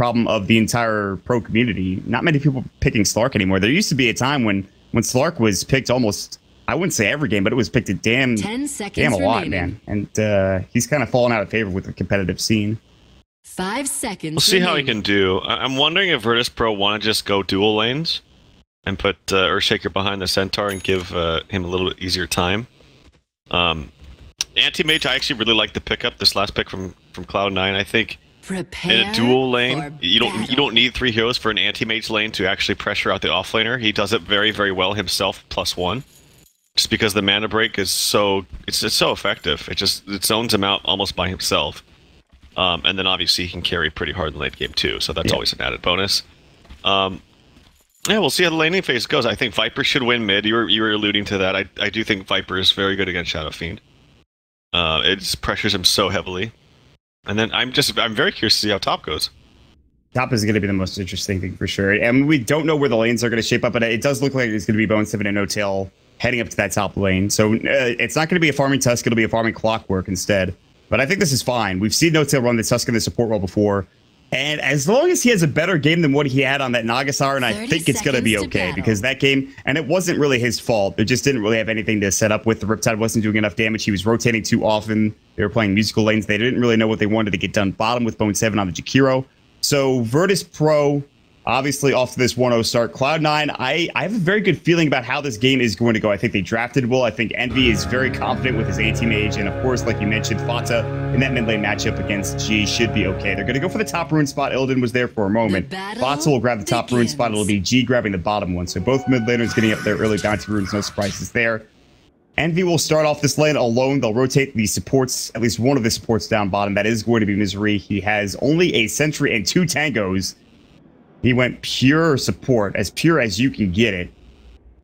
problem of the entire pro community. Not many people picking Slark anymore. There used to be a time when Slark was picked almost, I wouldn't say every game, but it was picked a damn a lot, man. And he's kind of fallen out of favor with the competitive scene. 5 seconds. We'll see how he can do. I'm wondering if Virtus Pro want to just go dual lanes and put Earthshaker behind the Centaur and give him a little bit easier time. Anti-Mage, I actually really like the pickup, this last pick from Cloud9. I think in a dual lane, you don't need 3 heroes for an anti-mage lane to actually pressure out the offlaner. He does it very, very well himself, +1. Just because the mana break is so so effective. It zones him out almost by himself. And then obviously he can carry pretty hard in late game too, so that's always an added bonus. Yeah, we'll see how the laning phase goes. I think Viper should win mid. You were alluding to that. I do think Viper is very good against Shadow Fiend. It just pressures him so heavily. And then I'm very curious to see how top goes. Top is going to be the most interesting thing for sure. And we don't know where the lanes are going to shape up, but it does look like it's going to be bo7 and No-Tail heading up to that top lane. So it's not going to be a farming Tusk, it'll be a farming Clockwork instead. But I think this is fine. We've seen No-Tail run the Tusk in the support role before. And as long as he has a better game than what he had on that Nagasar, and I think it's going to be okay, because that game, and it wasn't really his fault. It just didn't really have anything to set up with. The Riptide wasn't doing enough damage. He was rotating too often. They were playing musical lanes. They didn't really know what they wanted to get done bottom with bo7 on the Jakiro. So Virtus Pro, obviously off to this 1-0 start. Cloud9, I have a very good feeling about how this game is going to go. I think they drafted well. I think Envy is very confident with his anti-mage. And of course, like you mentioned, Fata in that mid lane matchup against G should be okay. They're going to go for the top rune spot. Illidan was there for a moment. Fata will grab the top rune spot. It'll be G grabbing the bottom one. So both mid laners getting up their early bounty runes. No surprises there. Envy will start off this lane alone. They'll rotate the supports, at least one of the supports down bottom. That is going to be Misery. He has only a sentry and 2 tangos. He went pure support, as pure as you can get it.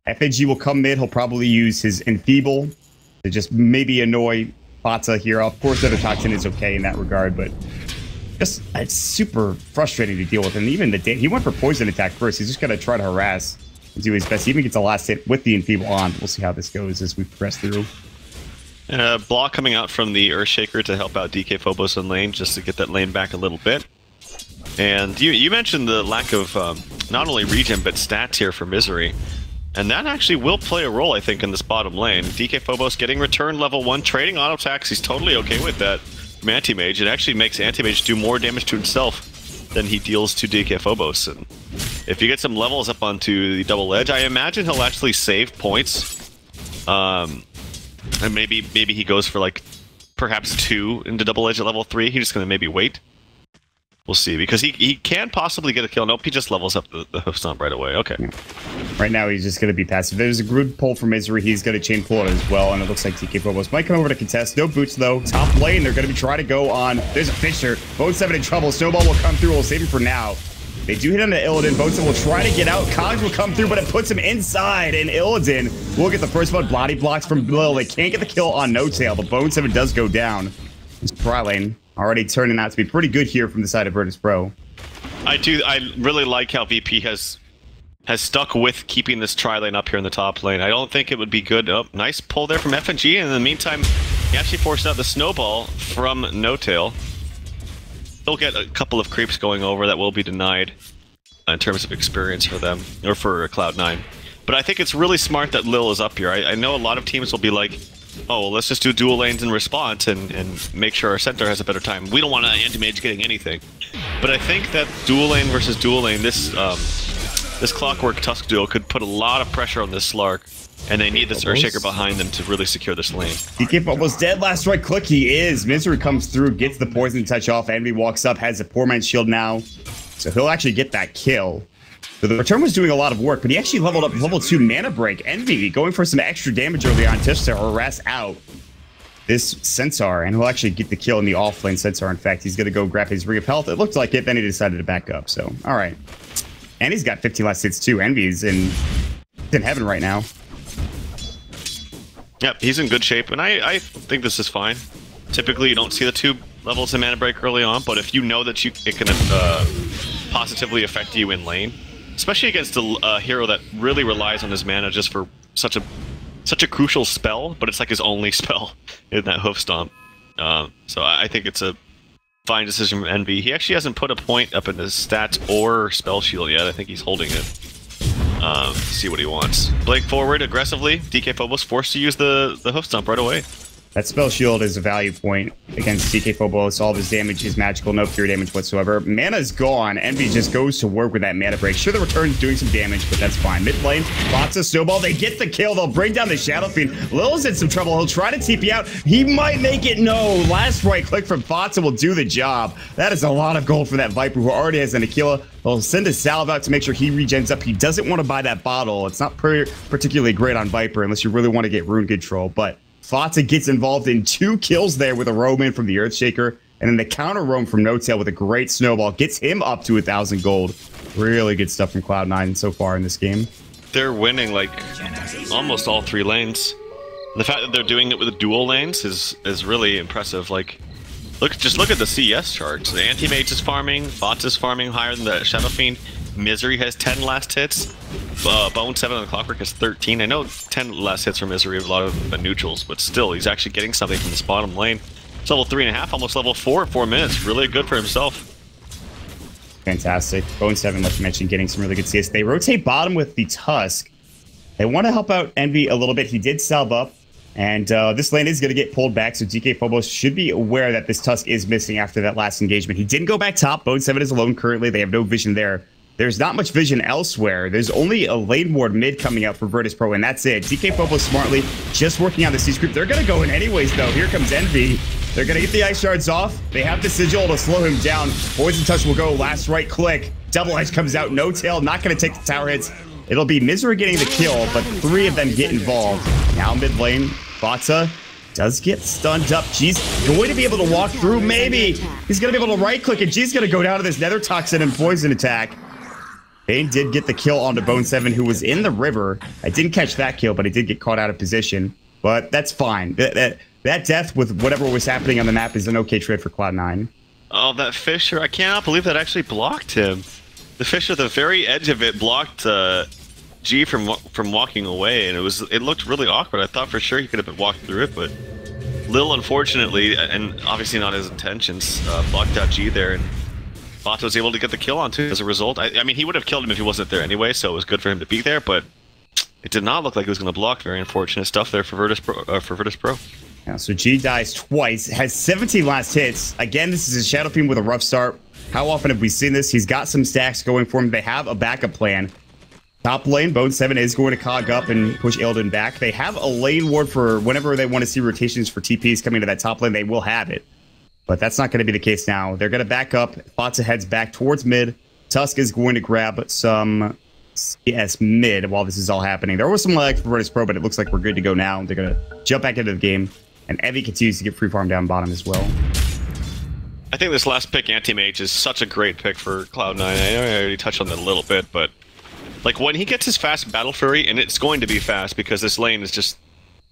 FAG will come mid. He'll probably use his Enfeeble to just maybe annoy Fata here. Of course, the other Toxin is okay in that regard, but just it's super frustrating to deal with. And even he went for poison attack first. He's just going to try to harass and do his best. He even gets a last hit with the Enfeeble on. We'll see how this goes as we progress through. And a block coming out from the Earthshaker to help out DK Phobos in lane, just to get that lane back a little bit. And you mentioned the lack of not only regen, but stats here for Misery. And that actually will play a role, I think, in this bottom lane. DK Phobos getting return level 1, trading auto attacks. He's totally okay with that from Anti-Mage. It actually makes Anti-Mage do more damage to himself than he deals to DK Phobos. And if you get some levels up onto the double edge, I imagine he'll actually save points. And maybe he goes for like perhaps 2 into double edge at level 3. He's just going to maybe wait. We'll see, because he can possibly get a kill. Nope, he just levels up the hoof stomp right away. Okay. Yeah. Right now, he's just going to be passive. There's a good pull for Misery. He's going to chain pull it as well, and it looks like DK Phobos might come over to contest. No boots, though. Top lane, they're going to be trying to go on. There's a Fisher. bo7 in trouble. Snowball will come through. We'll save him for now. They do hit on the Illidan. bo7 will try to get out. Cogs will come through, but it puts him inside, and Illidan will get the first one. Body blocks from Lil. They can't get the kill on No-Tail, but bo7 does go down. It's Pri lane already turning out to be pretty good here from the side of Virtus Pro. I really like how VP has stuck with keeping this tri-lane up here in the top lane. I don't think it would be good. Oh, nice pull there from FNG, and in the meantime, he actually forced out the snowball from No-Tail. They'll get a couple of creeps going over that will be denied in terms of experience for them, or for Cloud9. But I think it's really smart that Lil is up here. I know a lot of teams will be like, oh, well, let's just do dual lanes in response and make sure our center has a better time. We don't want an anti-mage getting anything. But I think that dual lane versus dual lane, this Clockwork Tusk duo could put a lot of pressure on this Slark, and they need this Earthshaker behind them to really secure this lane. DK almost dead. Last right click, he is. Misery comes through, gets the poison touch off. Envy walks up, has a poor man's shield now. So he'll actually get that kill. So the return was doing a lot of work, but he actually leveled up level 2 mana break. Envy going for some extra damage early on just to harass out this Centaur, and he'll actually get the kill in the off-lane Centaur. In fact, he's going to go grab his Ring of Health. It looked like it, then he decided to back up. So, all right. And he's got 15 last hits too. Envy's in heaven right now. Yep, he's in good shape, and I think this is fine. Typically, you don't see the 2 levels of mana break early on, but if you know that it can positively affect you in lane, especially against a hero that really relies on his mana just for such a crucial spell, but it's like his only spell in that hoof stomp. So I think it's a fine decision from Envy. He actually hasn't put a point up in his stats or spell shield yet. I think he's holding it. See what he wants. Blake forward aggressively. DK Phobos forced to use the hoof stomp right away. That spell shield is a value point against DK Phobos. All of his damage is magical, no pure damage whatsoever. Mana's gone. Envy just goes to work with that mana break. Sure, the return's doing some damage, but that's fine. Mid lane, lots of snowball. They get the kill. They'll bring down the Shadow Fiend. Lil's in some trouble. He'll try to TP out. He might make it. No. Last right click from Fatsa will do the job. That is a lot of gold for that Viper who already has an Aquila. They'll send a salve out to make sure he regens up. He doesn't want to buy that bottle. It's not particularly great on Viper unless you really want to get rune control, but Fatsa gets involved in 2 kills there with a roam in from the Earthshaker, and then the counter roam from No-Tail with a great snowball gets him up to 1,000 gold. Really good stuff from Cloud9 so far in this game. They're winning like almost all 3 lanes. The fact that they're doing it with the dual lanes is really impressive. Like, just look at the CS charts. The Anti-Mage is farming, Fatsa's farming higher than the Shadow Fiend. Misery has 10 last hits. bo5 on the Clockwork has 13. I know 10 last hits from Misery have a lot of neutrals, but still, he's actually getting something from this bottom lane. It's level 3.5, almost level 4 in 4 minutes. Really good for himself. Fantastic. bo5, like you mentioned, getting some really good CS. They rotate bottom with the Tusk. They want to help out Envy a little bit. He did salve up, and this lane is going to get pulled back, so DK Phobos should be aware that this Tusk is missing after that last engagement. He didn't go back top. bo5 is alone currently. They have no vision there. There's not much vision elsewhere. There's only a lane ward mid coming up for Virtus Pro, and that's it. DK Phobos smartly just working on the C-Script. They're going to go in anyways, though. Here comes Envy. They're going to get the Ice Shards off. They have the Sigil to slow him down. Poison Touch will go. Last right click. Double Edge comes out. No-Tail. Not going to take the tower hits. It'll be Misery getting the kill, but 3 of them get involved. Now mid lane, Fatsa does get stunned up. G's going to be able to walk through, maybe. He's going to be able to right click, and G's going to go down to this Nether Toxin and Poison attack. Bane did get the kill onto bo5, who was in the river. I didn't catch that kill, but he did get caught out of position. But that's fine. That death with whatever was happening on the map is an okay trade for Cloud9. Oh, that Fisher. I cannot believe that actually blocked him. The Fisher at the very edge of it blocked G from walking away, and it looked really awkward. I thought for sure he could have walked through it, but Lil, unfortunately, and obviously not his intentions, blocked out G there, and Bata was able to get the kill on too as a result. I mean, he would have killed him if he wasn't there anyway, so it was good for him to be there, but it did not look like he was going to block. Very unfortunate stuff there for Virtus Pro. Yeah, so G dies twice, has 17 last hits. Again, this is a Shadow Fiend with a rough start. How often have we seen this? He's got some stacks going for him. They have a backup plan. Top lane, bo5 is going to cog up and push Illidan back. They have a lane ward for whenever they want to see rotations for TPs coming to that top lane. They will have it. But that's not going to be the case now. They're going to back up. Fatsa heads back towards mid. Tusk is going to grab some CS mid while this is all happening. There was some lag for Virtus Pro, but it looks like we're good to go now. They're going to jump back into the game. And Evie continues to get free farm down bottom as well. I think this last pick, Anti-Mage, is such a great pick for Cloud9. I know I already touched on that a little bit, but like when he gets his fast Battle Fury, and it's going to be fast because this lane is just,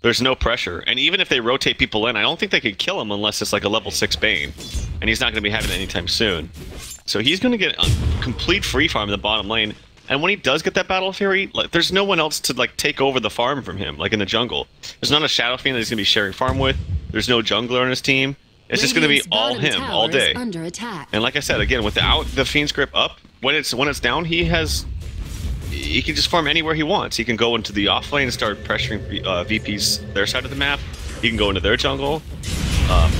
there's no pressure. And even if they rotate people in, I don't think they could kill him unless it's like a level 6 Bane. And he's not going to be having it anytime soon. So he's going to get a complete free farm in the bottom lane. And when he does get that Battle Fury, like, there's no one else to like take over the farm from him, like in the jungle. There's not a Shadow Fiend that he's going to be sharing farm with. There's no jungler on his team. It's just going to be all him all day. And like I said, again, without the Fiend's Grip up, when it's down, he can just farm anywhere he wants. He can go into the off lane and start pressuring VPs their side of the map. He can go into their jungle.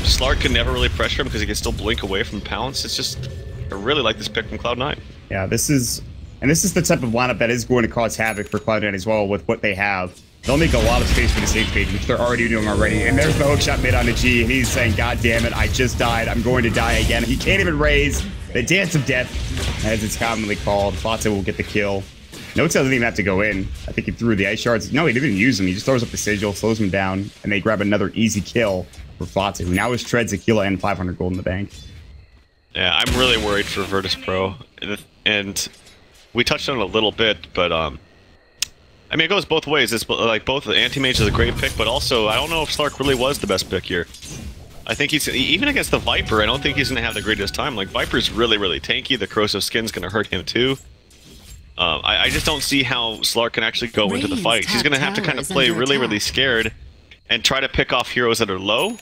Slark can never really pressure him because he can still blink away from pounce. It's just, I really like this pick from Cloud9. Yeah, this is the type of lineup that is going to cause havoc for Cloud9 as well with what they have. They'll make a lot of space for the safe page, which they're already doing already. And there's the hookshot mid on the G, and he's saying, God damn it, I just died. I'm going to die again. He can't even raise the Dance of Death, as it's commonly called. Fatsa will get the kill. No-Tail doesn't even have to go in. I think he threw the Ice Shards. No, he didn't even use them. He just throws up the Sigil, slows him down, and they grab another easy kill for Fatsa, who now has Treads, Aquila, and 500 gold in the bank. Yeah, I'm really worried for Virtus Pro. And we touched on it a little bit, but I mean, it goes both ways. It's like both Anti-Mage is a great pick, but also I don't know if Slark really was the best pick here. I think he's, even against the Viper, I don't think he's going to have the greatest time. Like, Viper's really, really tanky. The Corrosive Skin's going to hurt him too. I just don't see how Slark can actually go into the fight. He's going to have to kind of play really, really scared and try to pick off heroes that are low.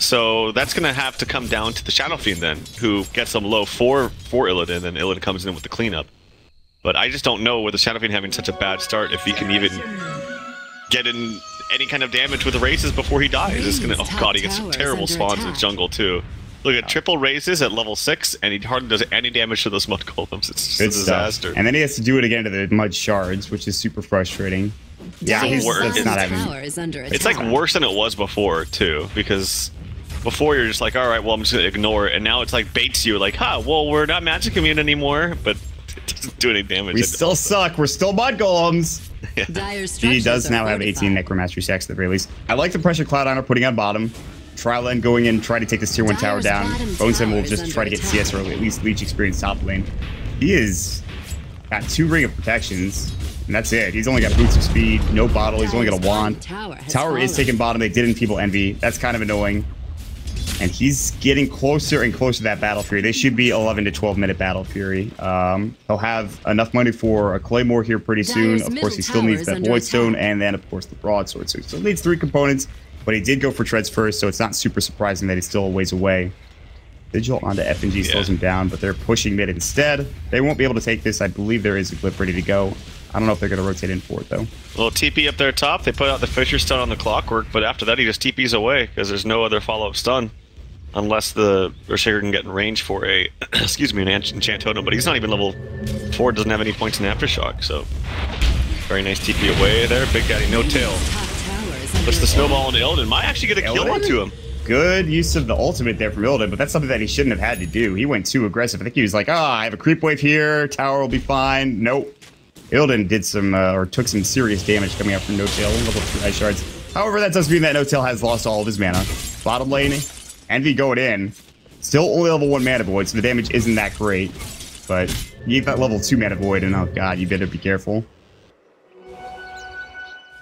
So that's going to have to come down to the Shadow Fiend then, who gets them low for Illidan, and Illidan comes in with the cleanup. But I just don't know with the Shadow Fiend having such a bad start if he can even get in any kind of damage with the raises before he dies. It's gonna, oh god, he gets some terrible spawns in the jungle too. Look at triple raises at level 6, and he hardly does any damage to those mud golems. It's just a disaster. And then he has to do it again to the mud shards, which is super frustrating. Yeah, it's not having. It's like worse than it was before too, because before you're just like, all right, well I'm just gonna ignore it, and now it's like baits you, like, huh, well we're not magic immune anymore, but it doesn't do any damage. We still suck. We're still mud golems. Yeah. He does now have 18 necromancy stacks at the very least. I like the pressure Cloud Honor putting on bottom. Trial going in, try to take this tier 1 tower down. bo5 will just try to get CS or at least leech experience top lane. He is got 2 ring of protections, and that's it. He's only got boots of speed, no bottle. He's only got a wand. Tower is taking bottom. They did enfeeble Envy. That's kind of annoying. And he's getting closer and closer to that Battle Fury. They should be 11 to 12 minute Battle Fury. He'll have enough money for a Claymore here pretty soon. Of course, he still needs that Void Stone, and then, of course, the Broadsword. So he still needs 3 components. But he did go for treads first, so it's not super surprising that he's still a ways away. Vigil onto FNG slows him down, but they're pushing mid instead. They won't be able to take this. I believe there is a glyph ready to go. I don't know if they're going to rotate in for it, though. Little TP up there top. They put out the Fisher stun on the Clockwork, but after that he just TPs away because there's no other follow-up stun. Unless the Earthshaker can get in range for a, excuse me, an Enchant Totem, but he's not even level 4, doesn't have any points in Aftershock, so... Very nice TP away there. Big Daddy, no tail. Puts the snowball into Illidan. Might actually get a kill onto him. Good use of the ultimate there from Illidan, but that's something that he shouldn't have had to do. He went too aggressive. I think he was like, I have a creep wave here. Tower will be fine. Nope. Illidan did some, or took some serious damage coming up from No Tail. Level 3 ice shards. However, that does mean that No Tail has lost all of his mana. Bottom lane, Envy going in. Still only level 1 mana void, so the damage isn't that great. But you get that level 2 mana void, and oh god, you better be careful.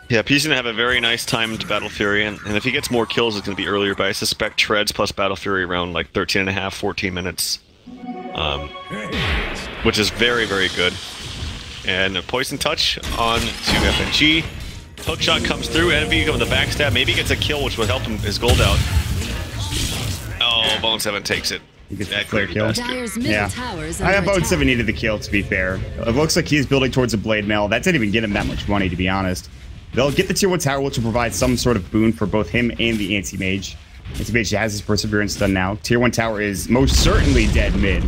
Yeah, he's going to have a very nice timed Battle Fury, and if he gets more kills, it's going to be earlier, but I suspect Treads plus Battle Fury around like 13 and a half, 14 minutes. Which is very, very good. And a Poison Touch on to FNG. Hookshot comes through, Envy with the backstab, maybe he gets a kill, which will help him his gold out. Oh, bo5 takes it. He gets the clear kill. Yeah, I have bo5 needed the kill, to be fair. It looks like he's building towards a Blade Mail. That didn't even get him that much money, to be honest. They'll get the tier 1 tower, which will provide some sort of boon for both him and the Anti-Mage. Anti-Mage has his Perseverance done now. Tier 1 tower is most certainly dead mid.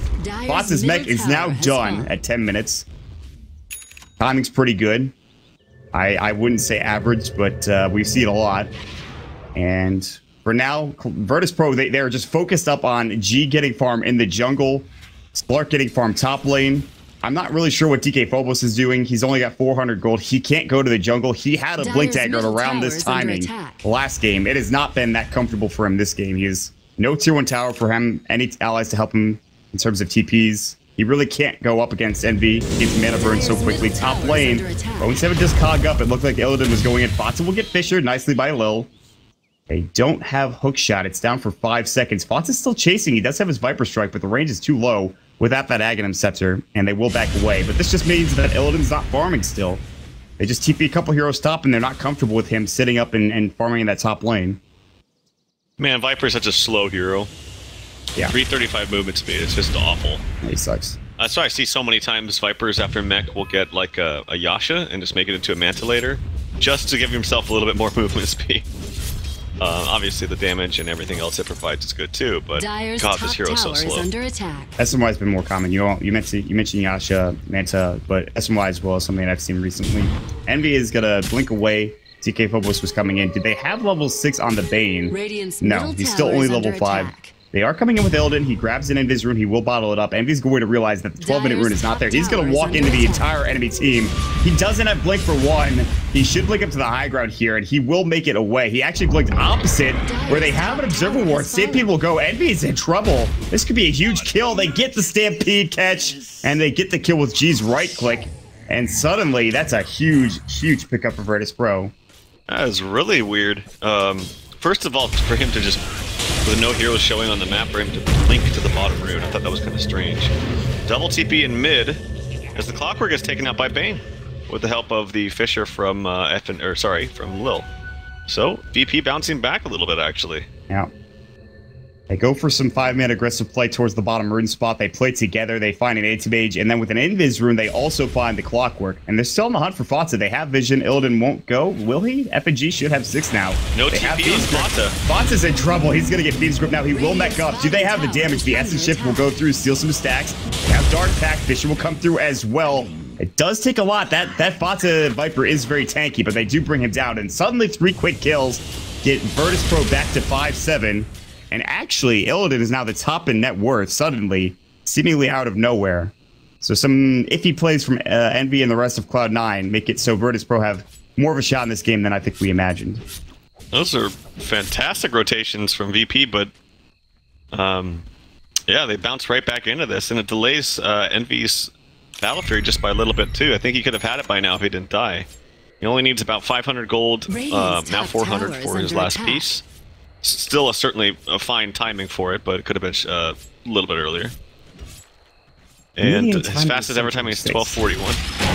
Boss's mech is now done at 10 minutes. Timing's pretty good. I wouldn't say average, but we see it a lot. And for now, Virtus Pro, they're just focused up on G getting farm in the jungle, Splark getting farm top lane. I'm not really sure what DK Phobos is doing. He's only got 400 gold. He can't go to the jungle. He had a Blink Dagger around this timing last game. It has not been that comfortable for him this game. He has no tier 1 tower for him, any allies to help him in terms of TPs. He really can't go up against Envy. He gets mana burn so quickly. Top lane, bo5 just cog up. It looked like Illidan was going in. Fata will get fissured nicely by Lil. They don't have Hookshot. It's down for 5 seconds. Fata's still chasing. He does have his Viper Strike, but the range is too low without that Aghanim Scepter, and they will back away. But this just means that Illidan's not farming still. They just TP a couple heroes top, and they're not comfortable with him sitting up and farming in that top lane. Man, Viper's such a slow hero. Yeah. 335 movement speed. It's just awful. He sucks. That's why I see so many times Vipers after mech will get like a Yasha and just make it into a Mantilator, just to give himself a little bit more movement speed. Obviously, the damage and everything else it provides is good too, but god, this hero's so slow. SMY has been more common. You mentioned Yasha, Manta, but SMY as well is something that I've seen recently. Envy is gonna blink away. TK Phobos was coming in. Did they have level 6 on the Bane? No, he's still only level 5. They are coming in with Illidan. He grabs an Invis rune. He will bottle it up. Envy's going to realize that the 12-minute rune is not there. He's going to walk into the entire enemy team. He doesn't have blink for 1. He should blink up to the high ground here, and he will make it away. He actually blinked opposite, where they have an Observer Ward. Stampede will go. Envy is in trouble. This could be a huge kill. They get the Stampede catch, and they get the kill with G's right click. And suddenly, that's a huge, huge pickup for Virtus Pro. That is really weird. First of all, for him to just... with no heroes showing on the map for him to blink to the bottom rune. I thought that was kind of strange. Double TP in mid as the Clockwork gets taken out by Bane with the help of the Fisher from from Lil. So VP bouncing back a little bit actually. Yeah. They go for some 5-man aggressive play towards the bottom rune spot. They play together. They find an anti-mage. And then with an invis rune, they also find the clockwork. And they're still on the hunt for Fata. They have vision. Illidan won't go. Will he? FNG should have 6 now. No they TP on Fata. Fata's in trouble. He's going to get Thieves Grip now. He will mech up. Do they have the damage? The Essence Shift will go through, steal some stacks. They have Dark Pack. Vision will come through as well. It does take a lot. That Fata Viper is very tanky, but they do bring him down. And suddenly 3 quick kills get Virtus Pro back to 5-7. And actually, Illidan is now the top in net worth, suddenly, seemingly out of nowhere. So some iffy plays from Envy and the rest of Cloud9 make it so Virtus Pro have more of a shot in this game than I think we imagined. Those are fantastic rotations from VP, but yeah, they bounce right back into this, and it delays Envy's Battle Fury just by a little bit, too. I think he could have had it by now if he didn't die. He only needs about 500 gold, now 400 for his last piece. Still certainly a fine timing for it, but it could have been a little bit earlier. And his fastest ever timing is 12:41.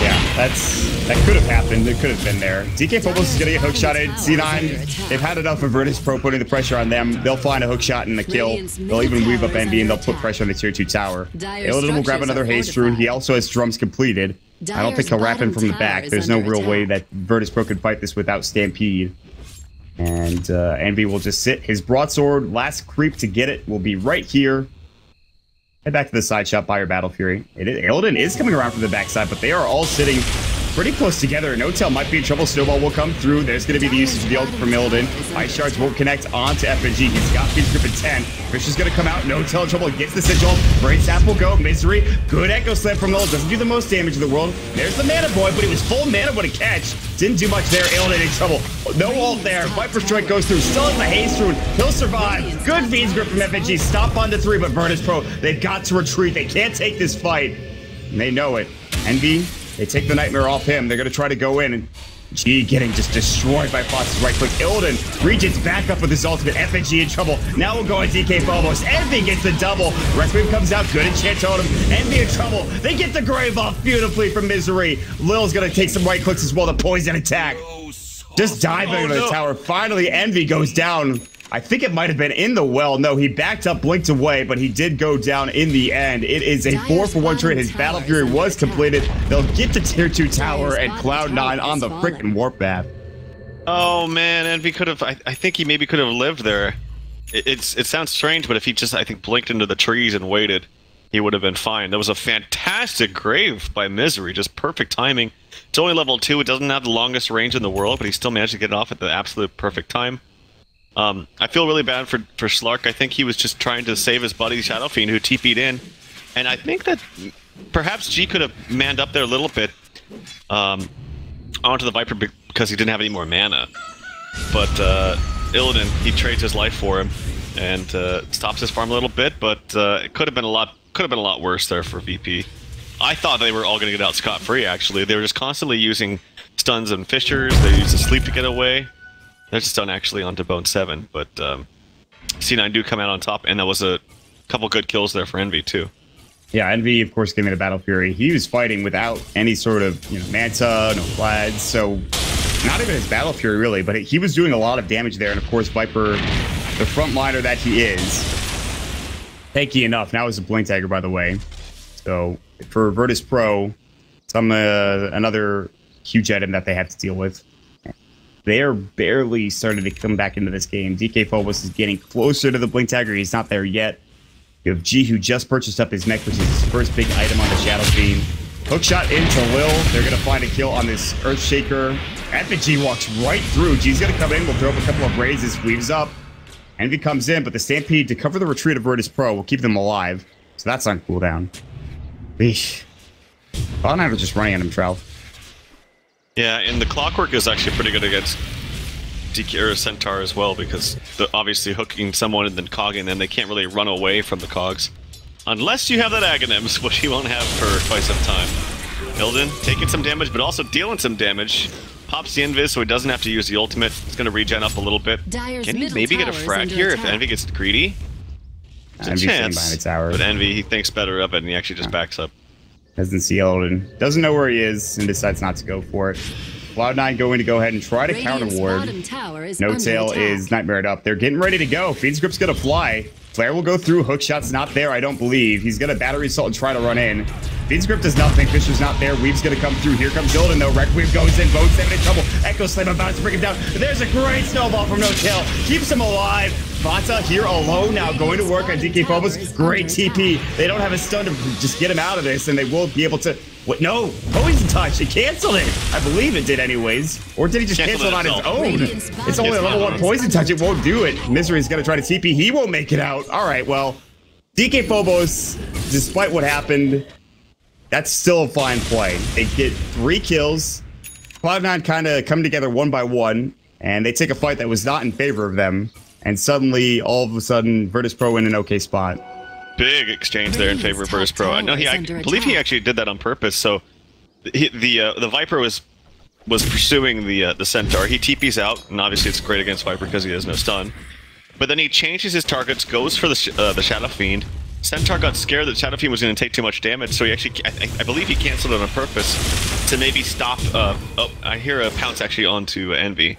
Yeah, that could have happened. It could have been there. DK Phobos is going to get hookshotted. C9, they've had enough of Virtus Pro putting the pressure on them. They'll find a hookshot and a kill. They'll even weave up Envy and they'll put pressure on the tier 2 tower. Illidan will grab another haste rune. He also has drums completed. I don't think he'll wrap in from the back. There's no real way that Virtus Pro could fight this without Stampede. And Envy will just sit. His broadsword, last creep to get it, will be right here. Head back to the side shot by your Battle Fury. Illidan is coming around from the backside, but they are all sitting pretty close together. No-Tail might be in trouble. Snowball will come through. There's going to be the usage of the ult from Illidan. Ice Shards won't connect onto FNG. He's got Fiend's Grip at 10. Fish is going to come out. No-Tail in trouble. Gets the sigil. Brain Sap will go. Misery. Good Echo Slam from Null. Doesn't do the most damage in the world. There's the Mana Boy, but he was full mana when a catch. Didn't do much there. Illidan in trouble. No ult there. Viper Strike goes through. Still has the haste rune. He'll survive. Good Fiend's Grip from FNG. Stop onto 3, but Virtus Pro, they've got to retreat. They can't take this fight. And they know it. Envy, they take the Nightmare off him. They're going to try to go in. And G getting just destroyed by Fox's right click. Illidan regents back up with his ultimate. FNG in trouble. Now we'll go on DK Phobos. Envy gets the double. Requiem comes out. Good enchant totem. Envy in trouble. They get the grave off beautifully from Misery. Lil's going to take some right clicks as well. The poison attack. Just diving into the tower. Finally, Envy goes down. I think it might have been in the well. No, he backed up, blinked away, but he did go down in the end. It is a 4-for-1 trade. His Battle Fury was completed. They'll get to tier 2 tower and Cloud9 on the freaking warp path. Oh man, Envy could have. I think he maybe could have lived there. It sounds strange, but if he just, I think, blinked into the trees and waited, he would have been fine. That was a fantastic grave by Misery. Just perfect timing. It's only level 2. It doesn't have the longest range in the world, but he still managed to get it off at the absolute perfect time. I feel really bad for Slark. I think he was just trying to save his buddy Shadow Fiend, who TP'd in. And I think that perhaps G could have manned up there a little bit onto the Viper because he didn't have any more mana. But Illidan, he trades his life for him and stops his farm a little bit. But it could have been a lot worse there for VP. I thought they were all going to get out scot-free. Actually, they were just constantly using stuns and fissures. They used to sleep to get away. They're just done actually onto Bone 7, but C9 do come out on top, and that was a couple good kills there for Envy too. Yeah, Envy, of course, getting the Battle Fury. He was fighting without any sort of, Manta, no Vlad, so not even his Battle Fury really, but he was doing a lot of damage there, and of course, Viper, the frontliner that he is, tanky enough. Now is a Blink Dagger, by the way. So for Virtus Pro, another huge item that they have to deal with. They're barely starting to come back into this game. DK Phobos is getting closer to the Blink Dagger. He's not there yet. You have G, who just purchased up his mech, which is his first big item on the Shadow Fiend. Hookshot into Lil. They're going to find a kill on this Earthshaker. FNG walks right through. G's going to come in. We'll throw up a couple of raises. Weaves up. Envy comes in, but the Stampede, to cover the retreat of Virtus Pro, will keep them alive. So that's on cooldown. Eesh. Cloud9 are just running at him, Trout. Yeah, and the Clockwork is actually pretty good against DK or Centaur as well, because obviously hooking someone and then cogging them, they can't really run away from the cogs. Unless you have that Aghanims, which you won't have for quite some time. Illidan taking some damage, but also dealing some damage. Pops the Invis so he doesn't have to use the ultimate. He's going to regen up a little bit. Can he maybe get a frag here if Envy gets greedy? There's a chance, behind the tower. But Envy, he thinks better of it, and he actually just backs up. Doesn't see Illidan. Doesn't know where he is and decides not to go for it. Cloud9 going to go ahead and try to counter ward. No-Tail is nightmared up. They're getting ready to go. Fiend's Grip's going to fly. Flare will go through. Hookshot's not there, I don't believe. He's going to battery assault and try to run in. Fiend's Grip does nothing. Fisher's not there. Weave's going to come through. Here comes Ilden, though. Requiem goes in. bo5 in trouble. Echo Slam about to bring him down. There's a great snowball from No Tail. Keeps him alive. Vata here alone now, going to work on DK Phobos. Great TP. They don't have a stun to just get him out of this, and they will be able to... What? No, Poison Touch. He canceled it. I believe it did anyways. Or did he just cancel it on his own? It's only a level 1 Poison Touch. It won't do it. Misery's going to try to TP. He won't make it out. All right, well, DK Phobos, despite what happened, that's still a fine play. They get 3 kills. Cloud9 kind of come together one by one, and they take a fight that was not in favor of them. And suddenly, all of a sudden, Virtus Pro in an okay spot. Big exchange there in favor of Virtus Pro. I know I believe he actually did that on purpose. So the Viper was pursuing the Centaur. He TPs out, and obviously it's great against Viper because he has no stun. But then he changes his targets, goes for the Shadow Fiend. Centaur got scared that Shadow Fiend was going to take too much damage, so he actually, I believe he canceled it on purpose to maybe stop. Oh, I hear a pounce actually onto Envy.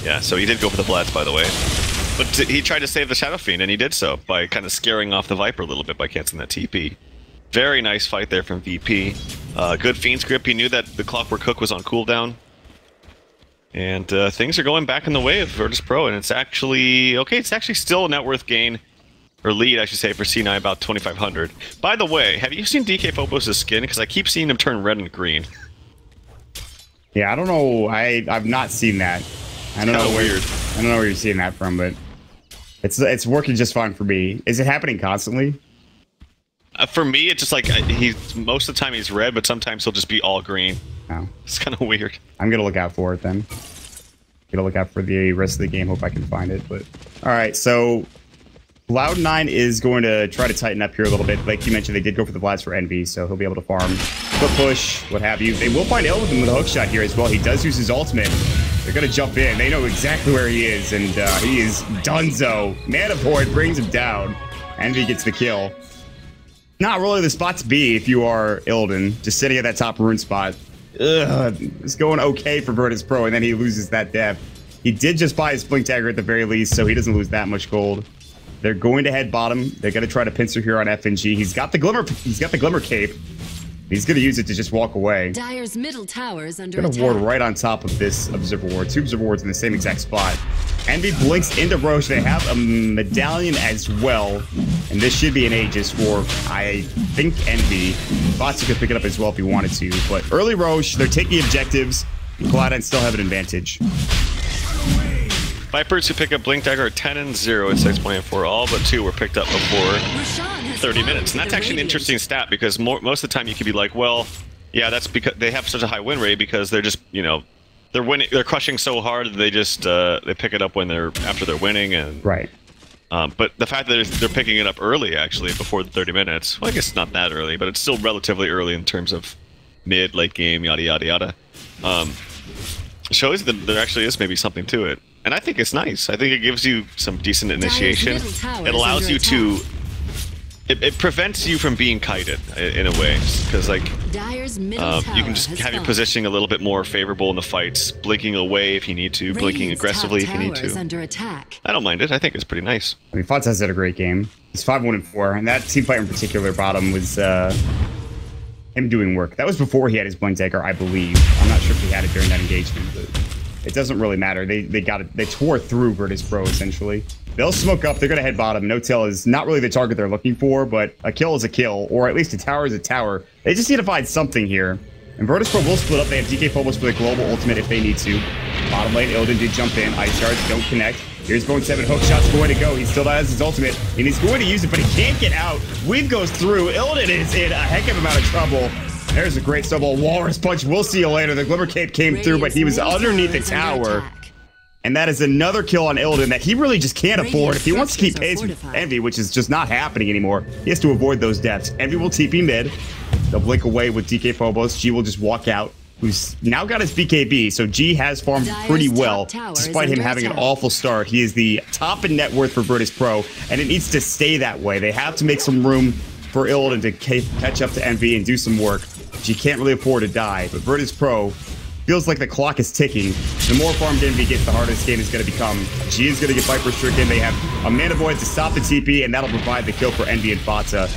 Yeah, so he did go for the Blats, by the way. But he tried to save the Shadow Fiend, and he did so by kind of scaring off the Viper a little bit by canceling that TP. Very nice fight there from VP. Good Fiend's Grip. He knew that the Clockwork Hook was on cooldown. And things are going back in the way of Virtus Pro, and it's actually... Okay, it's actually still a net worth gain, or lead, I should say, for C9, about 2,500. By the way, have you seen DK Phobos' skin? Because I keep seeing him turn red and green. Yeah, I don't know. I've not seen that. I don't know weird. I don't know where you're seeing that from, but it's working just fine for me. Is it happening constantly? For me, it's just like most of the time he's red, but sometimes he'll just be all green. Oh. It's kind of weird. I'm gonna look out for it then. Gonna look out for the rest of the game. Hope I can find it. But all right, so Cloud9 is going to try to tighten up here a little bit. Like you mentioned, they did go for the Blast for Envy, so he'll be able to farm, foot push, what have you. They will find Ilden with a hook shot here as well. He does use his ultimate. They're going to jump in. They know exactly where he is, and he is donezo. Mana Void brings him down. Envy gets the kill. Not really the spot to be if you are Ilden, just sitting at that top rune spot. Ugh, it's going okay for Virtus Pro, and then he loses that death. He did just buy his Blink Dagger at the very least, so he doesn't lose that much gold. They're going to head bottom. They're going to try to pincer here on FNG. He's got the Glimmer Cape. He's going to use it to just walk away. Dyer's middle tower is under attack. Going to ward right on top of this Observer Ward. 2 Observer Wards in the same exact spot. Envy blinks into Roche. They have a medallion as well. And this should be an Aegis for, I think, Envy. Botsu could pick it up as well if he wanted to. But early Roche, they're taking objectives. Cloud9 still have an advantage. Vipers who pick up Blink Dagger are 10 and 0 at 6.4. All but 2 were picked up before 30 minutes. And that's actually an interesting stat because most of the time you could be like, well, yeah, that's because they have such a high win rate because they're just, you know, they're winning, they're crushing so hard that they just they pick it up when after they're winning. And right. But the fact that they're picking it up early, actually, before the 30 minutes, well, I guess it's not that early, but it's still relatively early in terms of mid, late game, yada, yada, yada. Shows that there actually is maybe something to it. And I think it's nice. I think it gives you some decent initiation. It allows you to... It prevents you from being kited, in a way. Because, like, you can just have your positioning a little bit more favorable in the fights. Blinking away if you need to. Blinking aggressively if you need to. I don't mind it. I think it's pretty nice. I mean, Fonta's had a great game. He's 5-1-4. And that team fight in particular, bottom, was him doing work. That was before he had his Blink Dagger, I believe. I'm not sure if he had it during that engagement, but... It doesn't really matter. They got it. They tore through Virtus Pro, essentially. They'll smoke up. They're going to head bottom. No Tail is not really the target they're looking for, but a kill is a kill, or at least a tower is a tower. They just need to find something here. And Virtus Pro will split up. They have DK Phobos for the global ultimate if they need to. Bottom lane, Ilden did jump in. Ice Shards don't connect. Here's bo5. Hookshot's going to go. He still has his ultimate, and he's going to use it, but he can't get out. Weave goes through. Ilden is in a heck of a amount of trouble. There's a great snowball. Walrus Punch. We'll see you later. The Glimmer Cape came through, but he was underneath the tower. And that is another kill on Ilden that he really just can't afford. If he wants to keep pace with Envy, which is just not happening anymore, he has to avoid those deaths. Envy will TP mid. They'll blink away with DK Phobos. G will just walk out, who's now got his BKB. So G has farmed pretty well, despite him having an awful start. He is the top in net worth for Virtus Pro, and it needs to stay that way. They have to make some room for Ilden to catch up to Envy and do some work. She can't really afford to die, but Virtus Pro feels like the clock is ticking. The more farmed Envy gets, the harder this game is going to become. G is going to get Viper stricken. They have a Mana Void to stop the TP, and that'll provide the kill for Envy and Fata.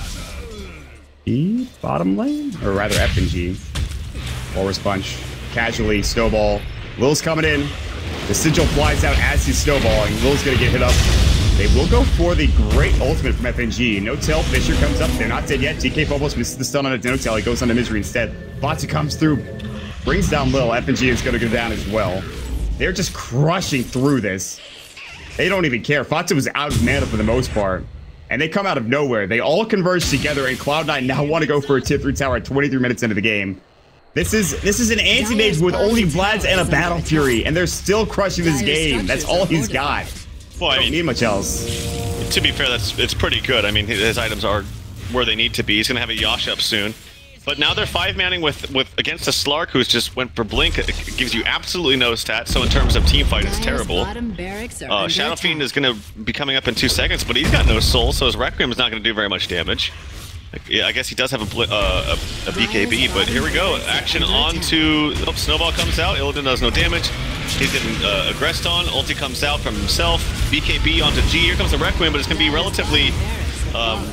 E bottom lane? Or rather F and G. Walrus Punch. Casually, snowball. Lil's coming in. The Sigil flies out as he's snowballing. Lil's going to get hit up. They will go for the great ultimate from FNG. No-tail, Fisher comes up. They're not dead yet. DK Phobos misses the stun on a no-tail. He goes on to Misery instead. Fata comes through, brings down Lil. FNG is going to go down as well. They're just crushing through this. They don't even care. Fata was out of mana for the most part. And they come out of nowhere. They all converge together, and Cloud9 now want to go for a tier 3 tower at 23 minutes into the game. This is an anti-mage with only Vlads and a Battle Fury, and they're still crushing this game. That's all he's got. Well, I don't need much else. To be fair, it's pretty good. I mean, his items are where they need to be. He's going to have a Yash up soon. But now they're 5-manning with against a Slark who's just went for Blink. It gives you absolutely no stats, so in terms of team fight, it's terrible. Shadow Fiend is going to be coming up in 2 seconds, but he's got no soul, so his Requiem is not going to do very much damage. Yeah, I guess he does have a BKB, but here we go. Action onto... Oh, Snowball comes out. Illidan does no damage. He's getting aggressed on. Ulti comes out from himself. BKB onto G. Here comes the Requiem, but it's going to be relatively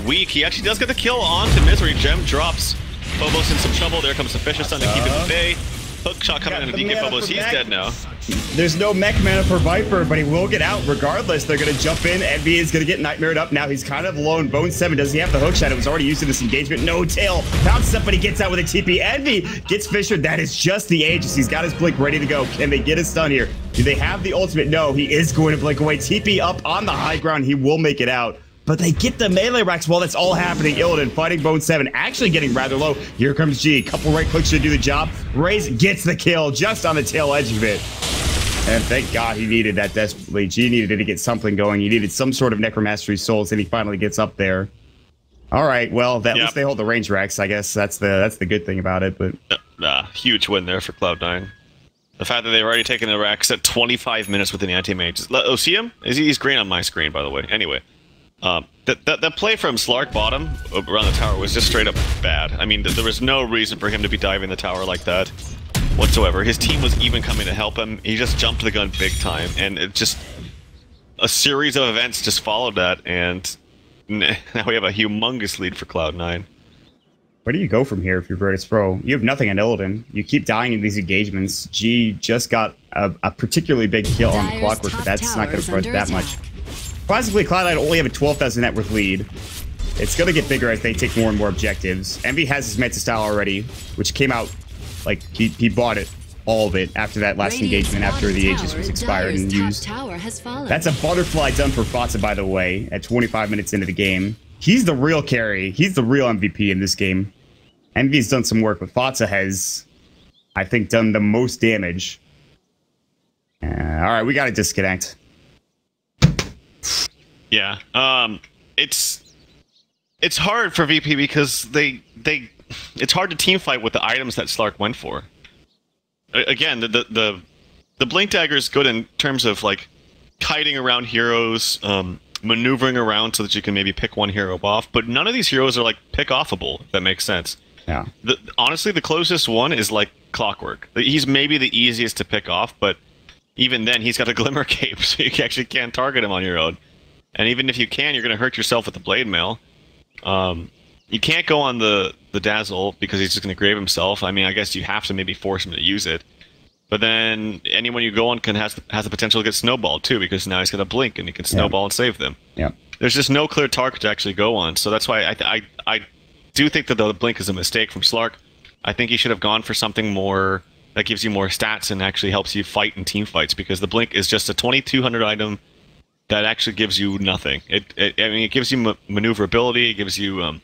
weak. He actually does get the kill onto Misery. Gem drops Phobos in some trouble. There comes the Fisher Sun to keep him at bay. Hook shot coming into DK Phobos. He's dead now. There's no mech mana for Viper, but he will get out regardless. They're going to jump in. Envy is going to get nightmared up. Now he's kind of alone. Bone7, does he have the hook shot? It was already used in this engagement. No tail. Bounces up, but he gets out with a TP. Envy gets Fisher. That is just the Aegis. He's got his blink ready to go. Can they get a stun here? Do they have the ultimate? No, he is going to blink away. TP up on the high ground. He will make it out. But they get the melee racks while that's all happening. Illidan fighting Bone7, actually getting rather low. Here comes G. Couple right clicks should do the job. Raze gets the kill just on the tail edge of it. And thank God he needed that desperately. G needed it to get something going. He needed some sort of Necromastery Souls, and he finally gets up there. All right, well, at least they hold the range racks. I guess that's the good thing about it. But huge win there for Cloud9. The fact that they've already taken the racks at 25 minutes with an anti-mage. Oh, see him? He's green on my screen, by the way. Anyway. That play from Slark bottom around the tower was just straight up bad. I mean, there was no reason for him to be diving the tower like that whatsoever. His team was even coming to help him. He just jumped the gun big time, and it just... A series of events just followed that, and now we have a humongous lead for Cloud9. Where do you go from here if you're Virtus Pro? You have nothing on Illidan. You keep dying in these engagements. G just got a particularly big kill on the Clockwork, but that's not going to prevent that much. Possibly, Cloud9 only have a 12,000 net worth lead. It's going to get bigger as they take more and more objectives. Envy has his Meta style already, which came out, like, he bought it, all of it, after that last engagement, after the Aegis was expired and used. That's a butterfly done for Fata, by the way, at 25 minutes into the game. He's the real carry. He's the real MVP in this game. Envy's done some work, but Fata has, I think, done the most damage. All right, we got to disconnect. Yeah, it's hard for VP because it's hard to team fight with the items that Slark went for. Again, the Blink Dagger is good in terms of like kiting around heroes, maneuvering around so that you can maybe pick one hero off. But none of these heroes are like pick offable, if that makes sense. Yeah. Honestly, the closest one is like Clockwork. He's maybe the easiest to pick off, but even then, he's got a Glimmer Cape, so you actually can't target him on your own. And even if you can, you're going to hurt yourself with the Blade Mail. You can't go on the Dazzle because he's just going to grave himself. I mean, I guess you have to maybe force him to use it. But then anyone you go on has the potential to get snowballed too, because now he's going to blink and he can snowball and save them. Yeah. There's just no clear target to actually go on. So that's why I do think that the blink is a mistake from Slark. I think he should have gone for something more that gives you more stats and actually helps you fight in team fights, because the blink is just a 2200 item that actually gives you nothing. I mean, it gives you maneuverability, it gives you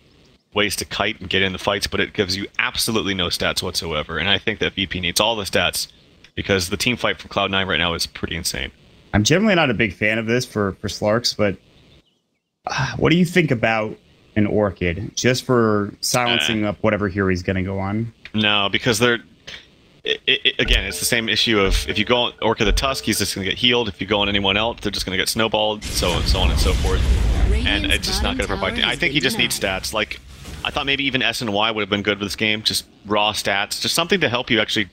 ways to kite and get in the fights, but it gives you absolutely no stats whatsoever. And I think that VP needs all the stats, because the team fight for Cloud9 right now is pretty insane. I'm generally not a big fan of this for Slarks, but what do you think about an Orchid, just for silencing up whatever hero he's going to go on? No, because they're... again, it's the same issue of if you go on Orchid the Tusk, he's just going to get healed. If you go on anyone else, they're just going to get snowballed, so on and so forth. And it's just not going to provide... I think he just needs stats. Like, I thought maybe even S and Y would have been good for this game. Just raw stats. Just something to help you actually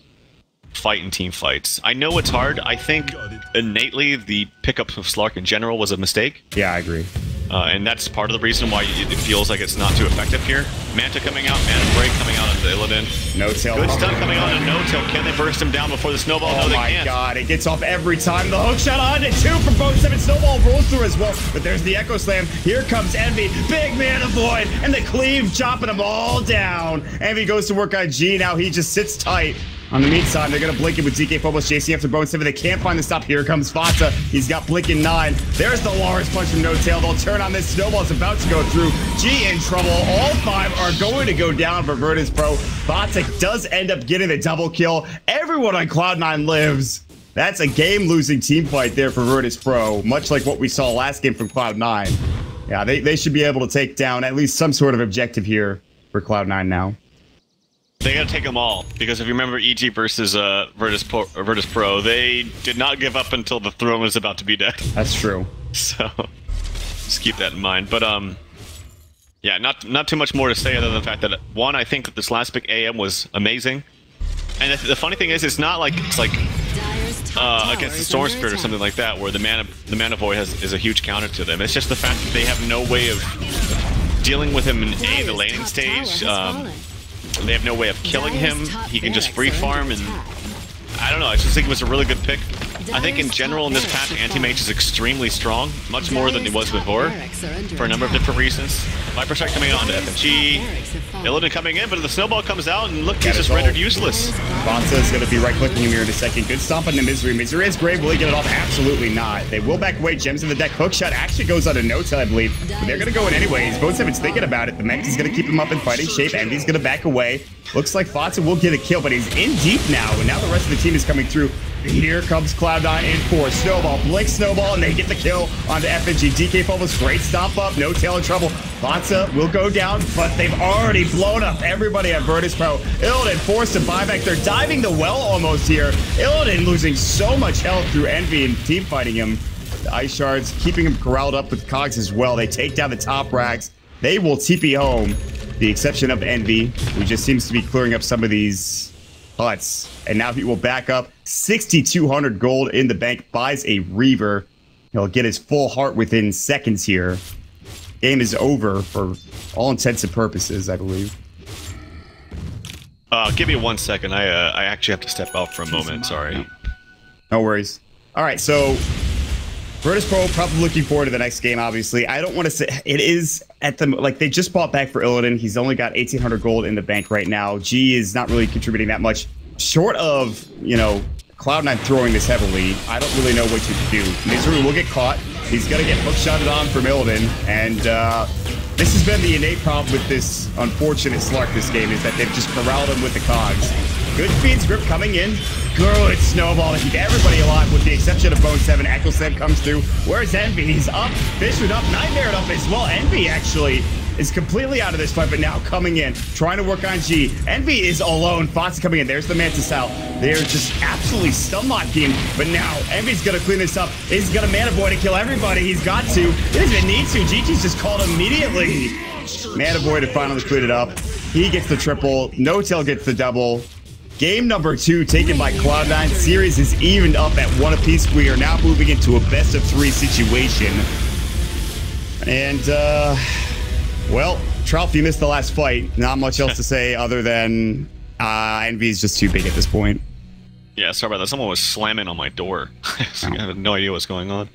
fight in team fights. I know it's hard. I think innately the pickup of Slark in general was a mistake. Yeah, I agree. And that's part of the reason why it feels like it's not too effective here. Manta coming out, Mana Break coming out on the Illidan. No-tail. Good stun coming on to No-tail. Can they burst him down before the snowball? Oh no, they my can't. god, it gets off every time. The hook shot on it, 2 from bo5. Snowball rolls through as well, but there's the Echo Slam. Here comes Envy, big man of Void, and the cleave chopping them all down. Envy goes to work on G, now he just sits tight. On the meantime, they're going to blink it with DK Phobos chasing after bo5. They can't find the stop. Here comes Fata. He's got blink in 9. There's the Lars punch from No-tail. They'll turn on this. Snowball's about to go through. G in trouble. All 5 are going to go down for Virtus Pro. Fata does end up getting the double kill. Everyone on Cloud9 lives. That's a game-losing team fight there for Virtus Pro, much like what we saw last game from Cloud9. Yeah, they should be able to take down at least some sort of objective here for Cloud9 now. They gotta take them all, because if you remember EG versus Virtus Pro, they did not give up until the throne was about to be dead. That's true. So, just keep that in mind. But, yeah, not too much more to say other than the fact that, one, I think that this last pick AM was amazing. And the funny thing is, it's not like it's like against the Storm Spirit or something like that, where the mana void is a huge counter to them. It's just the fact that they have no way of dealing with him in the laning stage. They have no way of killing him. He can just free farm, and I don't know. I just think it was a really good pick. I think in general in this patch, Anti-Mage is extremely strong, much more than he was before, for a number of different reasons. Viper Strike coming on to FNG, Illidan coming in, but the snowball comes out, and look, he's just rendered useless. Bonza is going to be right-clicking him here in a second. Good stomp on the Misery. Misery is great. Will he get it off? Absolutely not. They will back away. Gems in the deck. Hookshot actually goes on a no-tail, I believe. But they're going to go in anyways. bo5's thinking about it. The Mex is going to keep him up in fighting shape. Envy's going to back away. Looks like Fata will get a kill, but he's in deep now, and now the rest of the team is coming through. Here comes Cloud9 in for Snowball. Blink Snowball, and they get the kill onto FNG. DK Phobos, great stomp up. No-tail in trouble. Fata will go down, but they've already blown up everybody at Virtus Pro. Illidan forced to buy back. They're diving the well almost here. Illidan losing so much health through Envy and team fighting him. The Ice Shards keeping him corralled up with Cogs as well. They take down the top racks. They will TP home. The exception of Envy, who just seems to be clearing up some of these huts. And now he will back up 6,200 gold in the bank, buys a Reaver. He'll get his full heart within seconds here. Game is over for all intents and purposes, I believe. Give me 1 second. I actually have to step out for a moment. Sorry. No worries. All right, so Virtus Pro probably looking forward to the next game, obviously. I don't want to say it is at the, like, they just bought back for Illidan. He's only got 1,800 gold in the bank right now. G is not really contributing that much. Short of, you know, Cloud9 throwing this heavily, I don't really know what to do. Misery will get caught. He's going to get hookshotted on from Illidan. And this has been the innate problem with this unfortunate Slark this game, is that they've just corralled him with the Cogs. Good feed script coming in. Good snowball to keep everybody alive with the exception of bo5. Echo Slam comes through. Where's Envy? He's up. Fisher up. Nightmare up as well. Envy actually is completely out of this fight, but now coming in, trying to work on G. Envy is alone. Fox coming in. There's the Mantis out. They're just absolutely stun-locking, but now Envy's going to clean this up. He's got a Mana Void to kill everybody. He's got to. He doesn't even need to. GG's just called immediately. Mana Void to finally clean it up. He gets the triple. No-tail gets the double. Game number 2 taken by Cloud9. Series is evened up at 1 apiece. We are now moving into a best-of-3 situation. And, well, Trout, you missed the last fight. Not much else to say other than Envy is just too big at this point. Yeah, sorry about that. Someone was slamming on my door. I have no idea what's going on.